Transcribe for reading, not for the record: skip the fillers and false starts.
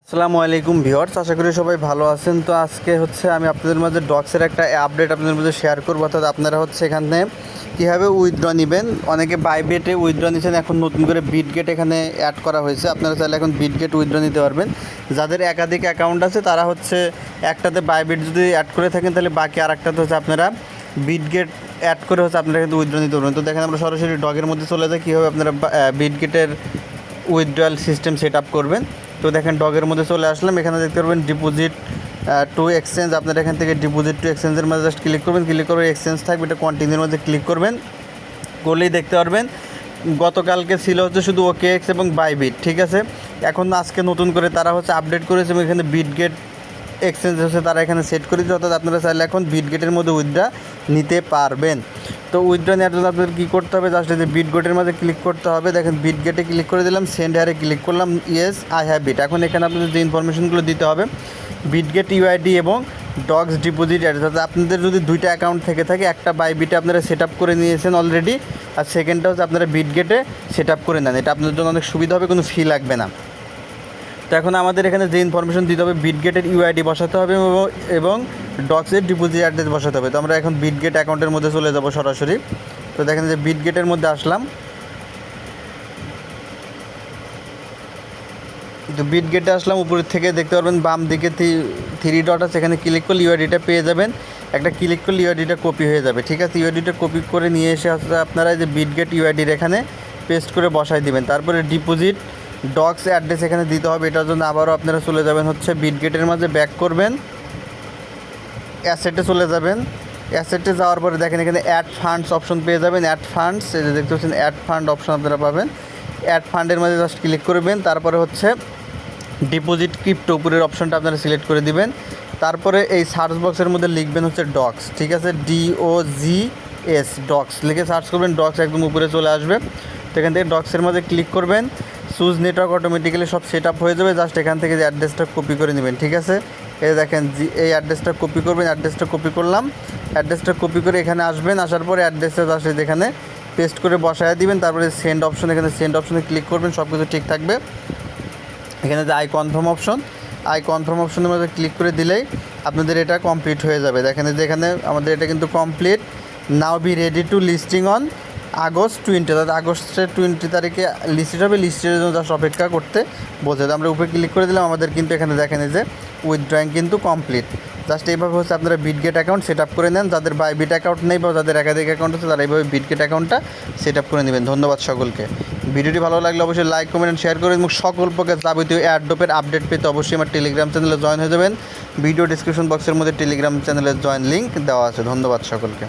আসসালামু আলাইকুম ভিউয়ার্স, আশা করি সবাই ভালো আছেন। তো আজকে আমি আপনাদের মাঝে ডক্সের একটা আপডেট আপনাদের মধ্যে শেয়ার করবো। অর্থাৎ আপনারা এখানে কীভাবে উইথড্র নেবেন। অনেকে বাইবিটে উইথড্র নিচ্ছেন, এখন নতুন করে বিটগেট এখানে অ্যাড করা হয়েছে। আপনারা চাইলে এখন বিটগেট উইথড্র নিতে পারবেন। যাদের একাধিক অ্যাকাউন্ট আছে তারা একটাতে বাইবিট যদি অ্যাড করে থাকেন তাহলে বাকি আর একটাতে আপনারা বিটগেট অ্যাড করে আপনারা কিন্তু উইথড্র নিতে পারবেন। তো দেখেন আমরা সরাসরি ডগের মধ্যে চলে যাই, কীভাবে আপনারা বিটগেটের উইথড্রয়াল সিস্টেম সেট আপ করবেন। তো দেখেন ডগের মধ্যে চলে আসলাম, এখানে দেখতে পারবেন ডিপোজিট টু এক্সচেঞ্জ। আপনারা এখান থেকে ডিপোজিট টু এক্সচেঞ্জের মধ্যে জাস্ট ক্লিক করবেন, ক্লিক করে এক্সচেঞ্জ থাকবে, এটা কন্টিনিউর মধ্যে ক্লিক করবেন। করলেই দেখতে পারবেন গতকালকে ছিল শুধু OKX এবং বাইবিট, ঠিক আছে। এখন আজকে নতুন করে তারা আপডেট করেছে এবং এখানে বিটগেট এক্সচেঞ্জ তারা এখানে সেট করে দিচ্ছে। অর্থাৎ আপনারা চাইলে এখন বিটগেটের মধ্যে উইথড্রা নিতে পারবেন। তো উইথড্রা নেওয়ার জন্য আপনাদের কী করতে হবে, জাস্ট এই যে বিটগেটের মধ্যে ক্লিক করতে হবে। দেখেন বিটগেটে ক্লিক করে দিলাম, সেন্ড হেয়ারে ক্লিক করলাম, ইয়েস আই হ্যাভ বিট। এখন এখানে আপনাদের যে ইনফরমেশনগুলো দিতে হবে, বিটগেট ইউআইডি এবং ডগস ডিপোজিট অ্যাড্রেস। অর্থাৎ আপনাদের যদি দুইটা অ্যাকাউন্ট থেকে থাকে, একটা বাইবিটে আপনারা সেট আপ করে নিয়েছেন অলরেডি, আর সেকেন্ডটা আপনারা বিটগেটে সেট আপ করে নেন। এটা আপনাদের জন্য অনেক সুবিধা হবে, কোনো ফি লাগবে না। তো এখন আমাদের এখানে যে ইনফরমেশন দিতে হবে, বিটগেটের ইউআইডি বসাতে হবে এবং ডক্সের ডিপোজিট অ্যাড্রেস বসাতে হবে। তো আমরা এখন বিটগেট অ্যাকাউন্টের মধ্যে চলে যাব সরাসরি। তো দেখেন যে বিটগেটের মধ্যে আসলাম। তো বিটগেটে আসলাম, উপরের থেকে দেখতে পারবেন বাম দিকে থ্রি ডট আছে, এখানে ক্লিক করলে ইউআইডিটা পেয়ে যাবেন। একটা ক্লিক করলে ইউআইডিটা কপি হয়ে যাবে, ঠিক আছে। ইউআইডিটা কপি করে নিয়ে এসে আপনারা যে বিটগেট ইউআইডির এখানে পেস্ট করে বসাই দিবেন। তারপরে ডিপোজিট ডক্স অ্যাড্রেস এখানে দিতে হবে। এটার জন্য আবারও আপনারা চলে যাবেন বিটগেটের মাঝে ব্যাক করবেন, অ্যাসেটে চলে যাবেন। অ্যাসেটে যাওয়ার পরে দেখেন এখানে অ্যাড ফান্ডস অপশন পেয়ে যাবেন। অ্যাড ফান্ডস, এই যে দেখতে পাচ্ছেন অ্যাড ফান্ড অপশন আপনারা পাবেন। অ্যাড ফান্ডের মাঝে জাস্ট ক্লিক করবেন। তারপরে ডিপোজিট ক্রিপ্টো উপরের অপশনটা আপনারা সিলেক্ট করে দিবেন। তারপরে এই সার্চ বক্সের মধ্যে লিখবেন ডক্স, ঠিক আছে, DOGS ডক্স লিখে সার্চ করবেন। ডক্স একদম উপরে চলে আসবে। তো এখান থেকে ডক্সের মধ্যে ক্লিক করবেন, চুজ নেটওয়ার্ক, অটোমেটিক্যালি সব সেট আপ হয়ে যাবে। জাস্ট এখান থেকে যে অ্যাড্রেসটা কপি করে নেবেন, ঠিক আছে। এই দেখেন এই অ্যাড্রেসটা কপি করবেন। অ্যাড্রেসটা কপি করলাম, অ্যাড্রেসটা কপি করে এখানে আসবেন। আসার পরে অ্যাড্রেসটা জাস্ট এখানে পেস্ট করে বসায় দিবেন। তারপরে সেন্ড অপশন, এখানে সেন্ড অপশনে ক্লিক করবেন, সব কিছু ঠিক থাকবে। এখানে যে আই কনফার্ম অপশনের মধ্যে ক্লিক করে দিলেই আপনাদের এটা কমপ্লিট হয়ে যাবে। দেখেন যে এখানে আমাদের এটা কিন্তু complete. Now be ready to listing on August 20, অর্থাৎ আগস্টের 20 তারিখে লিস্টেড হবে। লিস্টের জন্য জাস্ট অপেক্ষা করতে বলছে। আমরা উপরে ক্লিক করে দিলাম, আমাদের কিন্তু এখানে দেখেন যে উইথড্রয়িং কিন্তু কমপ্লিট। জাস্ট এইভাবে আপনারা বিটগেট অ্যাকাউন্ট সেট আপ করে নেন। যাদের বাইবিট অ্যাকাউন্ট নেই বা যাদের একাধিক অ্যাকাউন্ট আছে তারা এইভাবে বিটগেট অ্যাকাউন্টটা সেট আপ করে নেবেন। ধন্যবাদ সকলকে। ভিডিওটি ভালো লাগলে অবশ্যই লাইক, কমেন্ট, শেয়ার করবেন এবং সকল প্রকার যাবতীয় অ্যাডোপের আপডেট পেতে অবশ্যই আমার টেলিগ্রাম চ্যানেলে জয়েন হয়ে যাবেন। ভিডিও ডিসক্রিপশন বক্সের মধ্যে টেলিগ্রাম চ্যানেলের জয়েন লিঙ্ক দেওয়া আছে। ধন্যবাদ সকলকে।